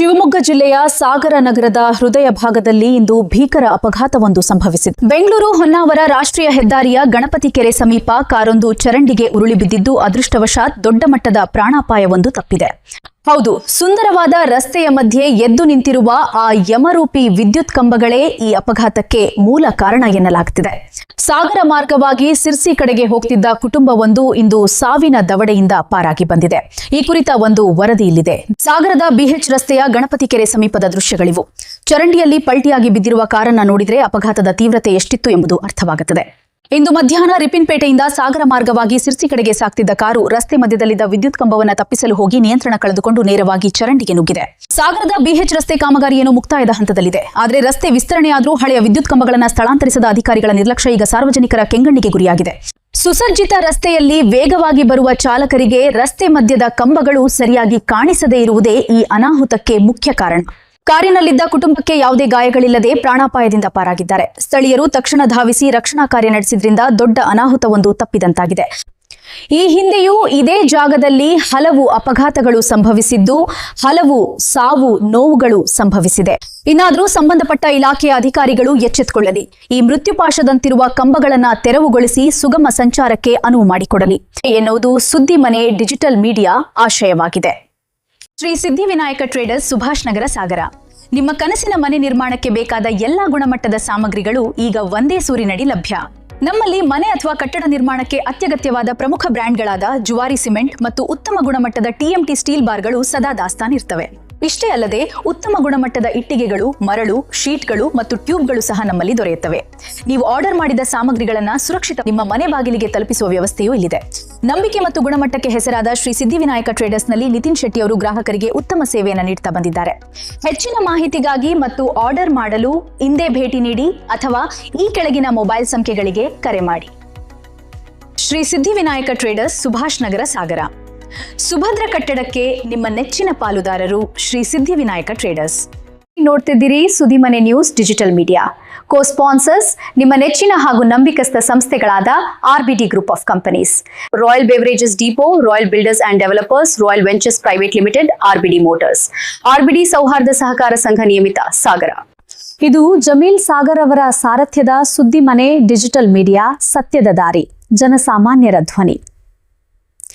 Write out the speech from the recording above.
ಶಿವಮೊಗ್ಗ ಜಿಲ್ಲೆಯ ಸಾಗರ ನಗರದ ಹೃದಯ ಭಾಗದಲ್ಲಿ ಇಂದು ಭೀಕರ ಅಪಘಾತವೊಂದು ಸಂಭವಿಸಿದೆ. ಬೆಂಗಳೂರು ಹೊನ್ನಾವರ ರಾಷ್ಟ್ರೀಯ ಹೆದ್ದಾರಿಯ ಗಣಪತಿ ಕೆರೆ ಸಮೀಪ ಕಾರೊಂದು ಚರಂಡಿಗೆ ಉರುಳಿ ಬಿದ್ದಿದ್ದು ಅದೃಷ್ಟವಶಾತ್ ದೊಡ್ಡ ಮಟ್ಟದ ಪ್ರಾಣಾಪಾಯವೊಂದು ತಪ್ಪಿದೆ. ಹೌದು, ಸುಂದರವಾದ ರಸ್ತೆಯ ಮಧ್ಯೆ ಎದ್ದು ನಿಂತಿರುವ ಆ ಯಮರೂಪಿ ವಿದ್ಯುತ್ ಕಂಬಗಳೇ ಈ ಅಪಘಾತಕ್ಕೆ ಮೂಲ ಕಾರಣ ಎನ್ನಲಾಗುತ್ತಿದೆ. ಸಾಗರ ಮಾರ್ಗವಾಗಿ ಸಿರ್ಸಿ ಕಡೆಗೆ ಹೋಗ್ತಿದ್ದ ಕುಟುಂಬವೊಂದು ಇಂದು ಸಾವಿನ ದವಡೆಯಿಂದ ಪಾರಾಗಿ ಬಂದಿದೆ. ಈ ಕುರಿತ ಒಂದು ವರದಿ ಇಲ್ಲಿದೆ. ಸಾಗರದ ಬಿಎಚ್ ರಸ್ತೆಯ ಗಣಪತಿ ಕೆರೆ ಸಮೀಪದ ದೃಶ್ಯಗಳಿವು. ಚರಂಡಿಯಲ್ಲಿ ಪಲ್ಟಿಯಾಗಿ ಬಿದ್ದಿರುವ ಕಾರನ್ನ ನೋಡಿದ್ರೆ ಅಪಘಾತದ ತೀವ್ರತೆ ಎಷ್ಟಿತ್ತು ಎಂಬುದು ಅರ್ಥವಾಗುತ್ತದೆ. ಇಂದು ಮಧ್ಯಾಹ್ನ ರಿಪಿನ್ಪೇಟೆಯಿಂದ ಸಾಗರ ಮಾರ್ಗವಾಗಿ ಸಿರ್ಸಿ ಕಡೆಗೆ ಸಾಗ್ತಿದ್ದ ಕಾರು ರಸ್ತೆ ಮಧ್ಯದಲ್ಲಿದ್ದ ವಿದ್ಯುತ್ ಕಂಬವನ್ನು ತಪ್ಪಿಸಲು ಹೋಗಿ ನಿಯಂತ್ರಣ ಕಳೆದುಕೊಂಡು ನೇರವಾಗಿ ಚರಂಡಿಗೆ ನುಗ್ಗಿದೆ. ಸಾಗರದ ಬಿಎಚ್ ರಸ್ತೆ ಕಾಮಗಾರಿಯನ್ನು ಮುಕ್ತಾಯದ ಹಂತದಲ್ಲಿದೆ. ಆದರೆ ರಸ್ತೆ ವಿಸ್ತರಣೆಯಾದರೂ ಹಳೆಯ ವಿದ್ಯುತ್ ಕಂಬಗಳನ್ನು ಸ್ಥಳಾಂತರಿಸದ ಅಧಿಕಾರಿಗಳ ನಿರ್ಲಕ್ಷ್ಯ ಈಗ ಸಾರ್ವಜನಿಕರ ಕೆಂಗಣ್ಣಿಗೆ ಗುರಿಯಾಗಿದೆ. ಸುಸಜ್ಜಿತ ರಸ್ತೆಯಲ್ಲಿ ವೇಗವಾಗಿ ಬರುವ ಚಾಲಕರಿಗೆ ರಸ್ತೆ ಮಧ್ಯದ ಕಂಬಗಳು ಸರಿಯಾಗಿ ಕಾಣಿಸದೇ ಇರುವುದೇ ಈ ಅನಾಹುತಕ್ಕೆ ಮುಖ್ಯ ಕಾರಣ. ಕಾರಿನಲ್ಲಿದ್ದ ಕುಟುಂಬಕ್ಕೆ ಯಾವುದೇ ಗಾಯಗಳಿಲ್ಲದೆ ಪ್ರಾಣಾಪಾಯದಿಂದ ಪಾರಾಗಿದ್ದಾರೆ. ಸ್ಥಳೀಯರು ತಕ್ಷಣ ಧಾವಿಸಿ ರಕ್ಷಣಾ ಕಾರ್ಯ ನಡೆಸಿದ್ರಿಂದ ದೊಡ್ಡ ಅನಾಹುತವೊಂದು ತಪ್ಪಿದಂತಾಗಿದೆ. ಈ ಹಿಂದೆಯೂ ಇದೇ ಜಾಗದಲ್ಲಿ ಹಲವು ಅಪಘಾತಗಳು ಸಂಭವಿಸಿದ್ದು, ಹಲವು ಸಾವು ನೋವುಗಳು ಸಂಭವಿಸಿದೆ. ಇನ್ನಾದರೂ ಸಂಬಂಧಪಟ್ಟ ಇಲಾಖೆಯ ಅಧಿಕಾರಿಗಳು ಎಚ್ಚೆತ್ತುಕೊಳ್ಳಲಿ. ಈ ಮೃತ್ಯುಪಾಶದಂತಿರುವ ಕಂಬಗಳನ್ನು ತೆರವುಗೊಳಿಸಿ ಸುಗಮ ಸಂಚಾರಕ್ಕೆ ಅನುವು ಮಾಡಿಕೊಡಲಿ ಎನ್ನುವುದು ಸುದ್ದಿ ಮನೆ ಡಿಜಿಟಲ್ ಮೀಡಿಯಾ ಆಶಯವಾಗಿದೆ. ಶ್ರೀ ಸಿದ್ಧಿವಿನಾಯಕ ಟ್ರೇಡರ್ಸ್, ಸುಭಾಷ್ ನಗರ, ಸಾಗರ. ನಿಮ್ಮ ಕನಸಿನ ಮನೆ ನಿರ್ಮಾಣಕ್ಕೆ ಬೇಕಾದ ಎಲ್ಲಾ ಗುಣಮಟ್ಟದ ಸಾಮಗ್ರಿಗಳು ಈಗ ಒಂದೇ ಸೂರಿನಡಿ ಲಭ್ಯ. ನಮ್ಮಲ್ಲಿ ಮನೆ ಅಥವಾ ಕಟ್ಟಡ ನಿರ್ಮಾಣಕ್ಕೆ ಅತ್ಯಗತ್ಯವಾದ ಪ್ರಮುಖ ಬ್ರ್ಯಾಂಡ್ಗಳಾದ ಜುವಾರಿ ಸಿಮೆಂಟ್ ಮತ್ತು ಉತ್ತಮ ಗುಣಮಟ್ಟದ ಟಿಎಂಟಿ ಸ್ಟೀಲ್ ಬಾರ್ಗಳು ಸದಾ ದಾಸ್ತಾನಿರ್ತವೆ. ಇಷ್ಟೇ ಅಲ್ಲದೆ ಉತ್ತಮ ಗುಣಮಟ್ಟದ ಇಟ್ಟಿಗೆಗಳು, ಮರಳು, ಶೀಟ್ಗಳು ಮತ್ತು ಟ್ಯೂಬ್ಗಳು ಸಹ ನಮ್ಮಲ್ಲಿ ದೊರೆಯುತ್ತವೆ. ನೀವು ಆರ್ಡರ್ ಮಾಡಿದ ಸಾಮಗ್ರಿಗಳನ್ನು ಸುರಕ್ಷಿತ ನಿಮ್ಮ ಮನೆ ಬಾಗಿಲಿಗೆ ತಲುಪಿಸುವ ವ್ಯವಸ್ಥೆಯೂ ಇಲ್ಲಿದೆ. ನಂಬಿಕೆ ಮತ್ತು ಗುಣಮಟ್ಟಕ್ಕೆ ಹೆಸರಾದ ಶ್ರೀ ಸಿದ್ಧಿವಿನಾಯಕ ಟ್ರೇಡರ್ಸ್ನಲ್ಲಿ ನಿತಿನ್ ಶೆಟ್ಟಿ ಅವರು ಗ್ರಾಹಕರಿಗೆ ಉತ್ತಮ ಸೇವೆಯನ್ನು ನೀಡುತ್ತಾ ಬಂದಿದ್ದಾರೆ. ಹೆಚ್ಚಿನ ಮಾಹಿತಿಗಾಗಿ ಮತ್ತು ಆರ್ಡರ್ ಮಾಡಲು ಇಂದೇ ಭೇಟಿ ನೀಡಿ ಅಥವಾ ಈ ಕೆಳಗಿನ ಮೊಬೈಲ್ ಸಂಖ್ಯೆಗಳಿಗೆ ಕರೆ ಮಾಡಿ. ಶ್ರೀ ಸಿದ್ಧಿವಿನಾಯಕ ಟ್ರೇಡರ್ಸ್, ಸುಭಾಷ್ ನಗರ, ಸಾಗರ. ಸುಭದ್ರ ಕಟ್ಟಡಕ್ಕೆ ನಿಮ್ಮ ನೆಚ್ಚಿನ ಪಾಲುದಾರರು ಶ್ರೀ ಸಿದ್ಧಿವಿನಾಯಕ ಟ್ರೇಡರ್ಸ್. ನೋಡ್ತಿದ್ದೀರಿ Suddimane news digital media. Cosponsors ನಿಮ್ಮ ನೆಚ್ಚಿನ ಹಾಗೂ ನಂಬಿಕಸ್ಥ ಸಂಸ್ಥೆಗಳಾದ RBD group of companies, royal beverages depot, royal builders and developers, royal ventures private limited, RBD motors, RBD ಸೌಹಾರ್ದ ಸಹಕಾರ ಸಂಘ ನಿಯಮಿತ, ಸಾಗರ. ಇದು ಜಮೀಲ್ ಸಾಗರ್ ಅವರ ಸಾರಥ್ಯದ ಸುದ್ದಿಮನೆ ಡಿಜಿಟಲ್ ಮೀಡಿಯಾ, ಸತ್ಯದ ದಾರಿ, ಜನಸಾಮಾನ್ಯರ ಧ್ವನಿ.